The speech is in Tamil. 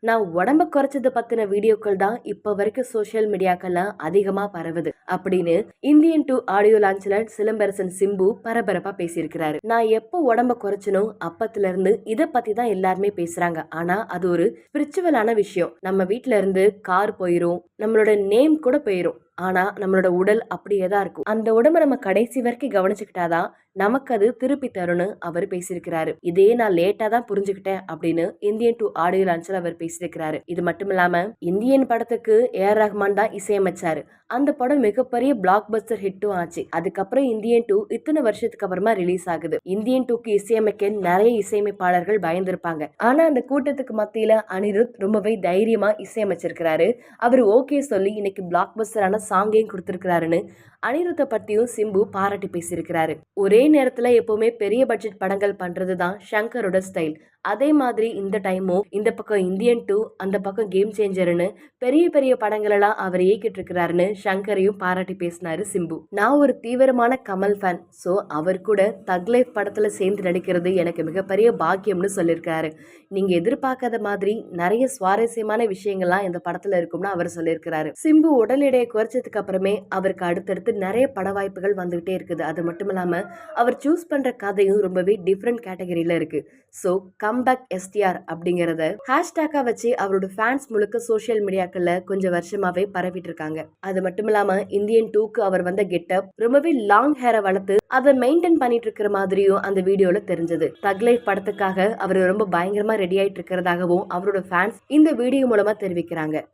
நான் உடம்ப குறைச்சது பத்தின வீடியோக்கள் தான் இப்ப வரைக்கும் சோசியல் மீடியாக்கள்ல அதிகமா பரவுது அப்படின்னு இந்தியன் டூ ஆடியோ லான்ச்ல சிலம்பரசன் சிம்பு பரபரப்பா பேசியிருக்கிறாரு. நான் எப்போ உடம்ப குறைச்சனோ அப்பத்துல இருந்து இத பத்தி தான் எல்லாருமே பேசுறாங்க. ஆனா அது ஒரு ஸ்பிரிச்சுவலான விஷயம். நம்ம வீட்ல இருந்து கார் போயிரும், நம்மளோட நேம் கூட போயிரும். ஆனா நம்மளோட உடல் அப்படியே தான் இருக்கும். அந்த உடம்ப நம்ம கடைசி வரைக்கும் கவனிச்சுக்கிட்டாதான் நமக்கு அது திருப்பி தரும்னு அவர் பேசியிருக்கிறாரு. இதே நான் லேட்டா தான் புரிஞ்சுக்கிட்டேன் அப்படின்னு இந்தியன் டூ ஆடியோ லான்ச்ல அவர் பேசியிருக்கிறாரு. இது மட்டும் இல்லாம இந்தியன் படத்துக்கு ஏஆர் ரஹ்மான் தான் இசையமைச்சாரு. அந்த படம் மிகப்பெரிய பிளாக் பஸ்டர் ஹிட்டும் ஆச்சு. அதுக்கப்புறம் இந்தியன் டூ இத்தனை வருஷத்துக்கு அப்புறமா ரிலீஸ் ஆகுது. இந்தியன் டூக்கு இசையமைக்க நிறைய இசையமைப்பாளர்கள் பயந்திருப்பாங்க. ஆனா அந்த கூட்டத்துக்கு மத்தியில அனிருத் ரொம்பவே தைரியமா இசையமைச்சிருக்கிறாரு. அவர் ஓகே சொல்லி இன்னைக்கு பிளாக் பஸ்டரான சாங்கையும் கொடுத்திருக்கிறாருன்னு அனிருத்தை பத்தியும் சிம்பு பாராட்டி பேசியிருக்கிறாரு. ஒரே நேரத்துல எப்பவுமே பெரிய பட்ஜெட் படங்கள் பண்றதுதான் ஷங்கரோட ஸ்டைல். அதே மாதிரி இந்த டைமும் இந்த பக்கம் இந்தியன் டூ, அந்த பக்கம் கேம் சேஞ்சர்னு பெரிய பெரிய படங்கள் எல்லாம் அவர் இயக்கிட்டு இருக்கிறாருன்னு ஷங்கரையும் பாராட்டி பேசினாரு சிம்பு. நான் ஒரு தீவிரமான கமல் ஃபேன். சோ அவர் கூட தக் லைஃப் படத்துல சேர்ந்து நடிக்கிறது எனக்கு மிகப்பெரிய பாக்கியம்னு சொல்லியிருக்காரு. நீங்க எதிர்பார்க்காத மாதிரி நிறைய சுவாரஸ்யமான விஷயங்கள்லாம் இந்த படத்துல இருக்கும்னு அவர் சொல்லியிருக்கிறாரு. சிம்பு உடல் எடையை குறைச்சதுக்கு அப்புறமே அவருக்கு அடுத்தடுத்து நிறைய பட வாய்ப்புகள் வந்துகிட்டே இருக்குது. அது மட்டும் இல்லாம அவர் சூஸ் பண்ற கதையும் ரொம்பவே டிஃப்ரெண்ட் கேட்டகரியில இருக்கு. சோ கம்பேக் எஸ்டிஆர் அப்படிங்கறத ஹேஷ்டேக்கா வச்சு அவரோட ஃபேன்ஸ் முழுக்க சோசியல் மீடியாக்கள்ல கொஞ்சம் வருஷமாவே பரவிட்டு இருக்காங்க. அது மட்டும் இல்லாம இந்தியன் டூக்கு அவர் வந்த கெட்டப் ரொம்பவே லாங் ஹேரை வளர்த்து அதை மெயின்டைன் பண்ணிட்டு இருக்கிற மாதிரியும் அந்த வீடியோல தெரிஞ்சது. தக் லைஃப் படத்துக்காக அவர் ரொம்ப பயங்கரமா ரெடி ஆயிட்டு இருக்கிறதாகவும் அவரோட ஃபேன்ஸ் இந்த வீடியோ மூலமா தெரிவிக்கிறாங்க.